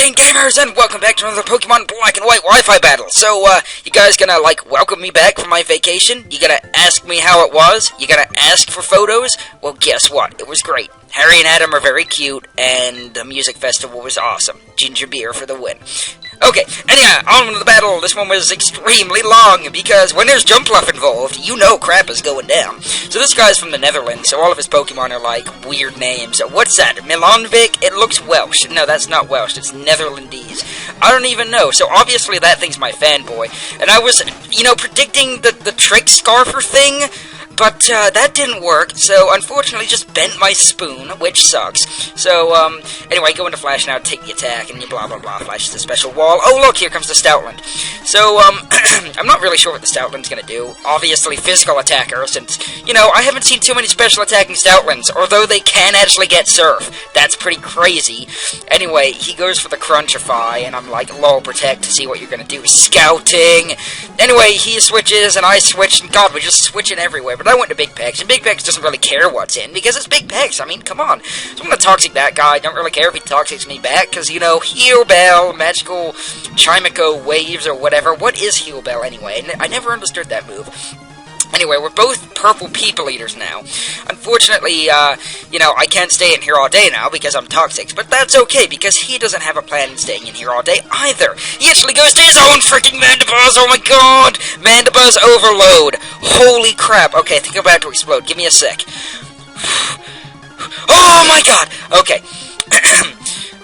Greetings, gamers, and welcome back to another Pokemon Black and White Wi-Fi battle. So, you guys gonna, welcome me back from my vacation? You gonna ask me how it was? You gonna ask for photos? Well, guess what? It was great. Harry and Adam are very cute, and the music festival was awesome. Ginger beer for the win. Okay, anyhow, on with the battle. This one was extremely long, because when there's jumpluff involved, you know crap is going down. So this guy's from the Netherlands, so all of his Pokemon are, weird names. What's that? Milanvik? It looks Welsh. No, that's not Welsh, it's Netherlandese. I don't even know, so obviously that thing's my fanboy. And I was, predicting the trick scarfer thing, but that didn't work, so unfortunately just bent my spoon, which sucks. So, anyway, go into Flash now, take the attack, and you blah blah blah, flashes the special wall. Oh look, here comes the Stoutland. So, I'm not really sure what the Stoutland's gonna do. Obviously physical attacker, since, I haven't seen too many special attacking Stoutlands, although they can actually get Surf. That's pretty crazy. Anyway, he goes for the Crunchify, and I'm like, lol, protect to see what you're gonna do. Scouting! Anyway, he switches, and I switch, and god, we're just switching everywhere. But I went to Big Pex, and Big Pex doesn't really care what's in, because it's Big Pex. I mean, come on. So I'm gonna Toxic that guy. I don't really care if he Toxics me back, because, Heal Bell, Magical Chimico Waves, or whatever. What is Heal Bell, anyway? I never understood that move. Anyway, we're both purple people eaters now. Unfortunately, I can't stay in here all day now because I'm toxic, but that's okay because he doesn't have a plan in staying in here all day either. He actually goes to his own freaking Mandibuzz. Oh my god! Mandibuzz overload. Holy crap. Okay, I think I'm about to explode. Give me a sec. Oh my god! Okay.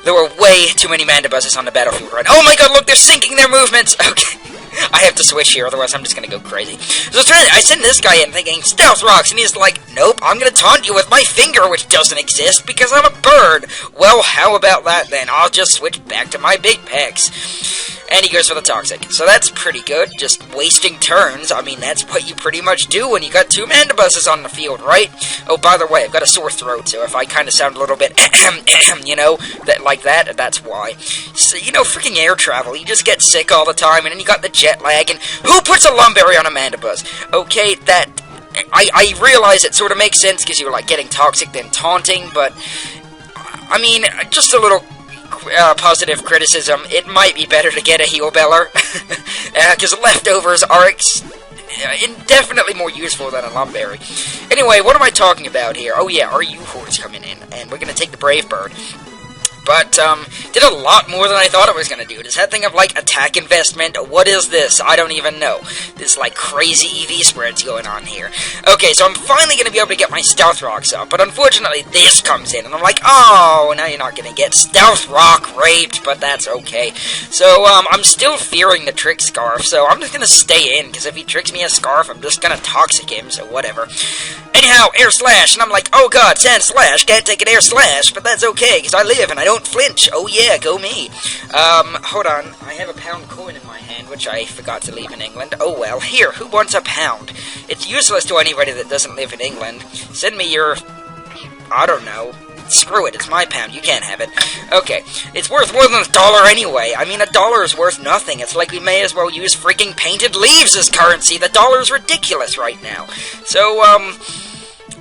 There were way too many Mandibuzzes on the battlefield right now. Oh my god, look, they're syncing their movements! Okay. I have to switch here, otherwise I'm just gonna go crazy. So I send this guy in thinking, Stealth Rocks, and he's like, nope, I'm gonna taunt you with my finger, which doesn't exist, because I'm a bird. Well, how about that then? I'll just switch back to my Big Pex. And he goes for the Toxic. So that's pretty good, just wasting turns. I mean, that's what you pretty much do when you got two Mandibuzzes on the field, right? Oh, by the way, I've got a sore throat, so if I kind of sound a little bit, that's why. So, freaking air travel, you just get sick all the time, and then you got the jet lag, and who puts a Lumberry on a Mandibuzz? Okay, I realize it sort of makes sense, because you were, getting Toxic, then taunting, but, I mean, just a little positive criticism, it might be better to get a Heal Beller, because leftovers are indefinitely more useful than a Lumberry. Anyway, what am I talking about here? Oh yeah, our U-Horde's coming in, and we're gonna take the Brave Bird. But, did a lot more than I thought it was gonna do. Does that thing have, attack investment? What is this? I don't even know. This, crazy EV spreads going on here. Okay, so I'm finally gonna be able to get my Stealth Rocks up, but unfortunately this comes in, and I'm like, oh, now you're not gonna get Stealth Rock raped, but that's okay. So, I'm still fearing the Trick Scarf, so I'm just gonna stay in, because if he tricks me a Scarf, I'm just gonna Toxic him, so whatever. Anyhow, Air Slash, and I'm like, oh god, Sand Slash, can't take an Air Slash, but that's okay, because I live, and I don't flinch. Oh yeah, go me. Hold on. I have a pound coin in my hand, which I forgot to leave in England. Oh well. Here, who wants a pound? It's useless to anybody that doesn't live in England. Send me your... I don't know. Screw it, it's my pound. You can't have it. Okay. It's worth more than $1 anyway. I mean, $1 is worth nothing. It's like we may as well use freaking painted leaves as currency. The dollar's ridiculous right now. So,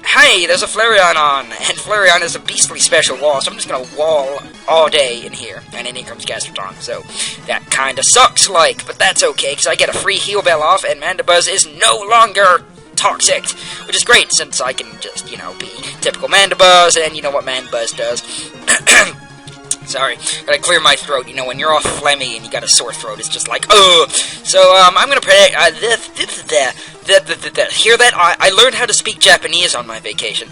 hey, there's a Flareon on, and Flareon is a beastly special wall, so I'm just gonna wall all day in here, and then here comes Gastrodon, so that kinda sucks, but that's okay, because I get a free Heal Bell off, and Mandibuzz is no longer Toxic, which is great, since I can just, be typical Mandibuzz, and you know what Mandibuzz does. Sorry, gotta clear my throat. When you're all phlegmy and you got a sore throat, it's just like, ugh. So, I'm gonna predict, hear that? I learned how to speak Japanese on my vacation.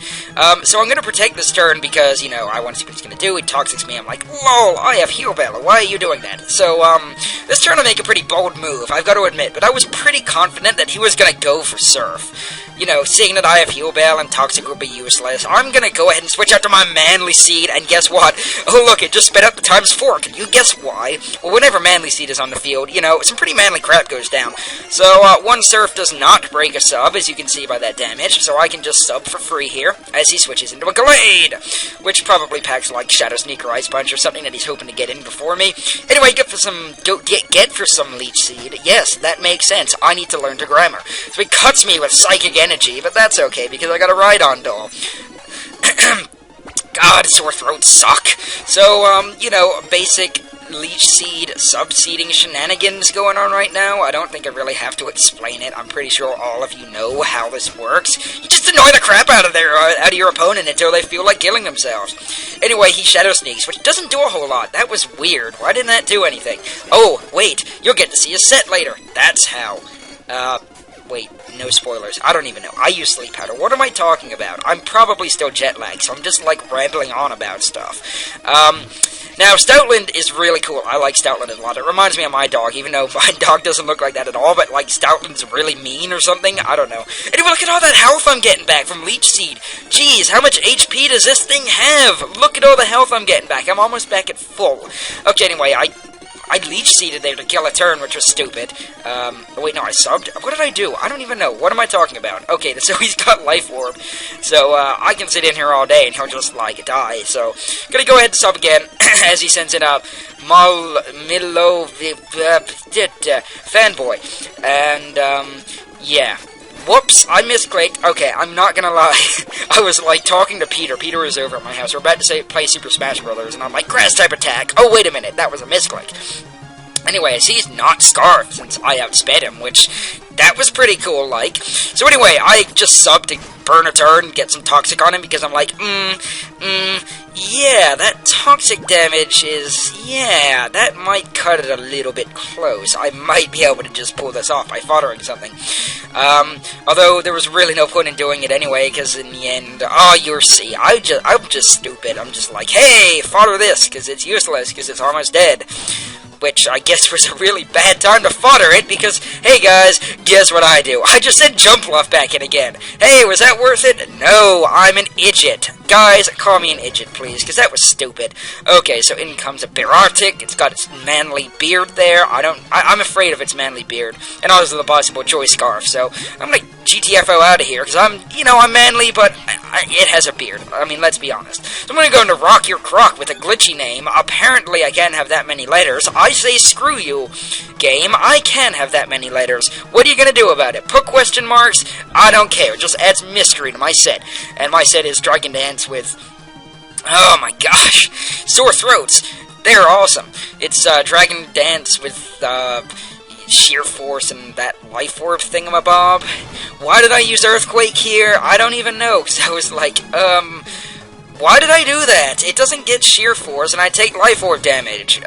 So I'm gonna protect this turn because, I want to see what he's gonna do. He Toxics me. I'm like, lol, I have Heal Bell. Why are you doing that? So, this turn I make a pretty bold move, I've got to admit, but I was pretty confident that he was gonna go for Surf. Seeing that I have Heal Bell and Toxic will be useless, I'm gonna go ahead and switch out to my Manly Seed, and guess what? Oh look, it just sped up the ×4. Can you guess why? Well, whenever Manly Seed is on the field, some pretty manly crap goes down. So, one Surf does not break a sub, as you can see by that damage, so I can just sub for free here, as he switches into a Glade, which probably packs Shadow Sneaker, Ice Punch, or something that he's hoping to get in before me. Anyway, get for some Leech Seed. Yes, that makes sense. I need to learn to grammar. So he cuts me with Psychic Energy, but that's okay, because I got a Rhydon doll. God, sore throats suck. So, basic leech seed subseeding shenanigans going on right now. I don't think I really have to explain it. I'm pretty sure all of you know how this works. You just annoy the crap out of your opponent until they feel like killing themselves. Anyway, he shadow sneaks, which doesn't do a whole lot. That was weird. Why didn't that do anything? Oh, wait, you'll get to see his set later. That's how. Wait, no spoilers. I don't even know. I use sleep powder. What am I talking about? I'm probably still jet lagged, so I'm just, like, rambling on about stuff. Now, Stoutland is really cool. I like Stoutland a lot. It reminds me of my dog, even though my dog doesn't look like that at all, but, like, Stoutland's really mean or something. I don't know. Anyway, look at all that health I'm getting back from Leech Seed. Jeez, how much HP does this thing have? Look at all the health I'm getting back. I'm almost back at full. Okay, anyway, I leech seeded there to kill a turn, which was stupid. Wait, no, I subbed? What did I do? I don't even know. What am I talking about? Okay, so he's got Life Orb. So, I can sit in here all day and he'll just, like, die. So, gonna go ahead and sub again, as he sends in a fanboy. And, yeah. Whoops, I misclicked. Okay, I'm not gonna lie. I was, like, talking to Peter. Peter was over at my house. We're about to play Super Smash Brothers, and I'm like, grass type attack. Oh, wait a minute, that was a misclick. Anyways, he's not Scarf, since I outsped him, which, that was pretty cool, like. So anyway, I just subbed to burn a turn and get some Toxic on him, because I'm like, yeah, that Toxic damage is, yeah, that might cut it a little bit close. I might be able to just pull this off by foddering something. Although there was really no point in doing it anyway, because in the end, oh, you'll see, I'm just stupid. I'm just like, hey, fodder this, because it's useless, because it's almost dead. Which I guess was a really bad time to fodder it, because, hey guys, guess what I do? I just sent jumpluff back in again. Hey, was that worth it? No, I'm an idiot. Guys, call me an idiot, please, because that was stupid. Okay, so in comes a Berartic. It's got its manly beard there. I'm afraid of its manly beard. And also the possible choice scarf, so I'm gonna GTFO out of here, because I'm manly, but it has a beard. I mean, let's be honest. So I'm gonna go into Rock Your Croc with a glitchy name. Apparently, I can't have that many letters. I say screw you, game. I can have that many letters. What are you gonna do about it? Put question marks? I don't care. It just adds mystery to my set. And my set is Dragon Dance with, oh my gosh, Sore Throats. They're awesome. It's Dragon Dance with Sheer Force and that Life Orb thingamabob. Why did I use Earthquake here? I don't even know, because I was like, why did I do that? It doesn't get Sheer Force, and I take Life Orb damage.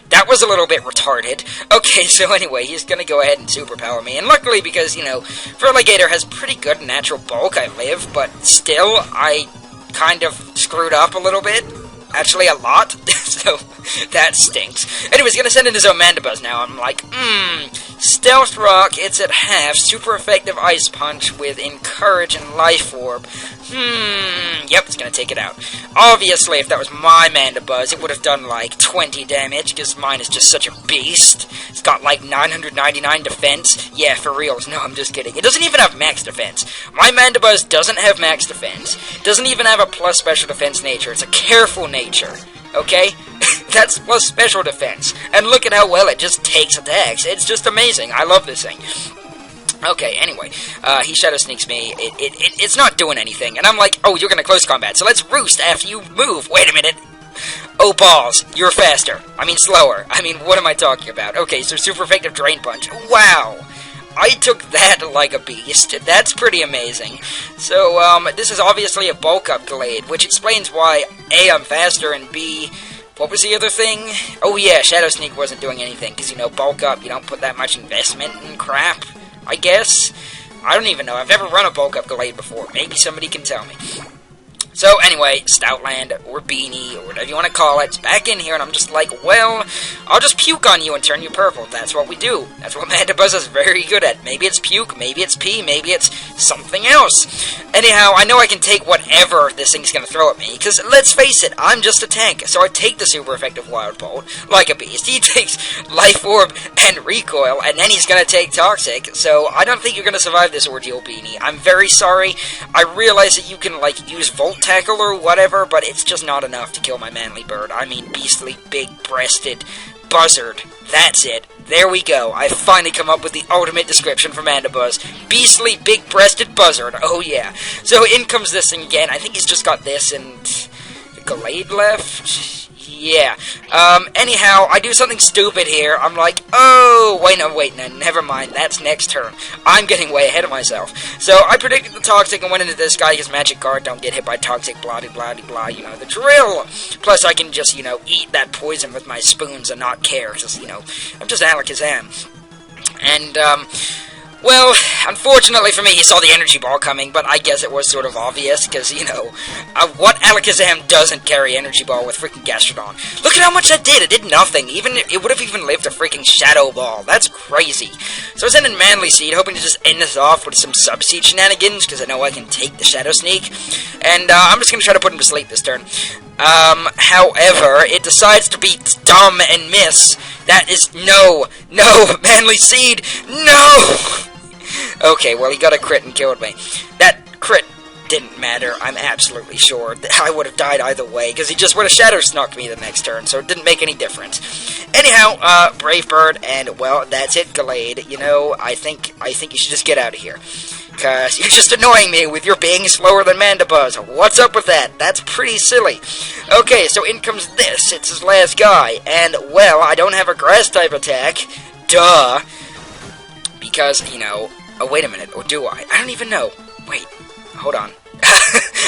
That was a little bit retarded. Okay, so anyway, he's gonna go ahead and superpower me, and luckily, because, you know, Feraligatr has pretty good natural bulk, I live, but still, I kind of screwed up a little bit. Actually, a lot, so that stinks. Anyway, he's gonna send in his own Mandibuzz now. I'm like, Stealth Rock, it's at half, super effective Ice Punch with Encourage and Life Orb. Yep, it's gonna take it out. Obviously, if that was my Mandibuzz, it would have done like 20 damage, because mine is just such a beast. It's got like 999 defense. Yeah, for reals, no, I'm just kidding. It doesn't even have max defense. My Mandibuzz doesn't have max defense. Doesn't even have a plus special defense nature. It's a careful nature. Okay? That's plus special defense. And look at how well it just takes attacks. It's just amazing. I love this thing. Okay, anyway, he Shadow Sneaks me. It's not doing anything. And I'm like, oh, you're gonna close combat, so let's roost after you move. Wait a minute. Oh, balls. You're faster. I mean, slower. I mean, what am I talking about? Okay, so super effective Drain Punch. Wow. I took that like a beast. That's pretty amazing. So, this is obviously a bulk up Glade, which explains why, A, I'm faster, and B, what was the other thing? Oh yeah, Shadow Sneak wasn't doing anything, because, you know, bulk up, you don't put that much investment in crap, I guess? I don't even know. I've never run a bulk up Glade before. Maybe somebody can tell me. So, anyway, Stoutland, or Beanie, or whatever you want to call it, it's back in here, and I'm just like, well, I'll just puke on you and turn you purple. That's what we do. That's what Mandibuzz is very good at. Maybe it's puke, maybe it's pee, maybe it's something else. Anyhow, I know I can take whatever this thing's going to throw at me, because let's face it, I'm just a tank, so I take the super effective Wild Bolt, like a beast. He takes Life Orb and Recoil, and then he's going to take Toxic, so I don't think you're going to survive this ordeal, Beanie. I'm very sorry. I realize that you can, like, use Volt Tackle or whatever, but it's just not enough to kill my manly bird. I mean, beastly, big-breasted buzzard. That's it. There we go. I finally come up with the ultimate description for Mandibuzz. Beastly, big-breasted buzzard. Oh, yeah. So in comes this thing again. I think he's just got this, and Glade left? Yeah. Anyhow, I do something stupid here. I'm like, oh, wait, no, never mind. That's next turn. I'm getting way ahead of myself. So, I predicted the Toxic and went into this guy. His magic guard, don't get hit by Toxic, blah, you know, the drill. Plus, I can just, you know, eat that poison with my spoons and not care. Because, you know, I'm just Alakazam. And, well, unfortunately for me, he saw the energy ball coming, but I guess it was sort of obvious, because, you know, what Alakazam doesn't carry energy ball with freaking Gastrodon? Look at how much that did! It did nothing. It would have even lived a freaking Shadow Ball. That's crazy. So I sent in Manly Seed, hoping to just end this off with some Sub-Seed shenanigans, because I know I can take the Shadow Sneak, and I'm just going to try to put him to sleep this turn. However, it decides to be dumb and miss. That is, no, Manly Seed, no! Okay, well, he got a crit and killed me. That crit didn't matter, I'm absolutely sure. I would have died either way, because he just would have Shadow Snuck me the next turn, so it didn't make any difference. Anyhow, Brave Bird, and, well, that's it, Glade. You know, I think you should just get out of here. Because you're just annoying me with your being slower than Mandibuzz. What's up with that? That's pretty silly. Okay, so in comes this. It's his last guy. And, well, I don't have a Grass-type attack. Duh. Because, you know... Oh, wait a minute. Or do I? I don't even know. Wait. Hold on.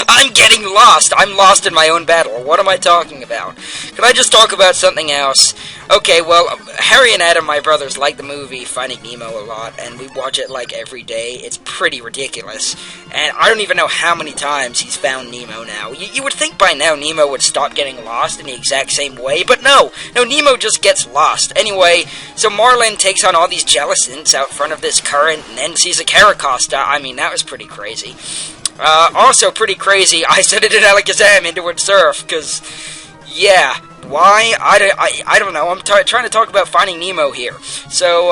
I'm getting lost. I'm lost in my own battle. What am I talking about? Can I just talk about something else? Okay, well, Harry and Adam, my brothers, like the movie Finding Nemo a lot, and we watch it, like, every day. It's pretty ridiculous. And I don't even know how many times he's found Nemo now. You would think by now Nemo would stop getting lost in the exact same way, but no, Nemo just gets lost. Anyway, so Marlin takes on all these Jellicents out front of this current, and then sees a Caracosta. I mean, that was pretty crazy. Also pretty crazy, I sent it in Alakazam into Wood Surf, because, yeah, why? I don't know, I'm trying to talk about Finding Nemo here. So,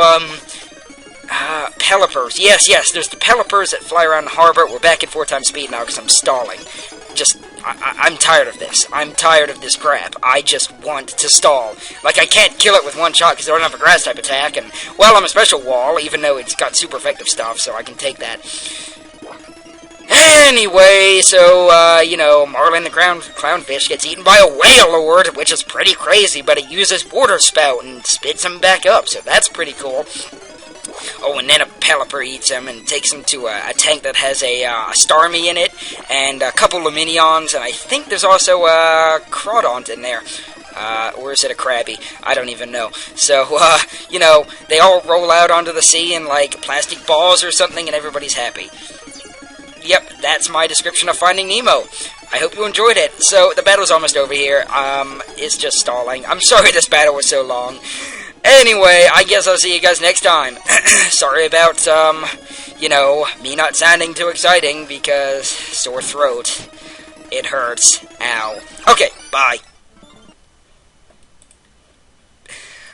Pelipers, yes, there's the Pelipers that fly around the harbor. We're back at 4 times speed now, because I'm stalling. I'm tired of this. I'm tired of this crap. I just want to stall. Like, I can't kill it with one shot, because I don't have a Grass-type attack, and, well, I'm a Special Wall, even though it's got super effective stuff, so I can take that. Anyway, so, you know, Marlin the Clownfish gets eaten by a Whale Lord, which is pretty crazy, but it uses Water Spout and spits him back up, so that's pretty cool. Oh, and then a Pelipper eats him and takes him to a tank that has a Starmie in it, and a couple Luminions, and I think there's also a Crawdont in there. Or is it a Krabby? I don't even know. So, you know, they all roll out onto the sea in, like, plastic balls or something, and everybody's happy. Yep, that's my description of Finding Nemo. I hope you enjoyed it. So, the battle's almost over here. It's just stalling. I'm sorry this battle was so long. Anyway, I guess I'll see you guys next time. Sorry about, you know, me not sounding too exciting because sore throat. It hurts. Ow. Okay, bye.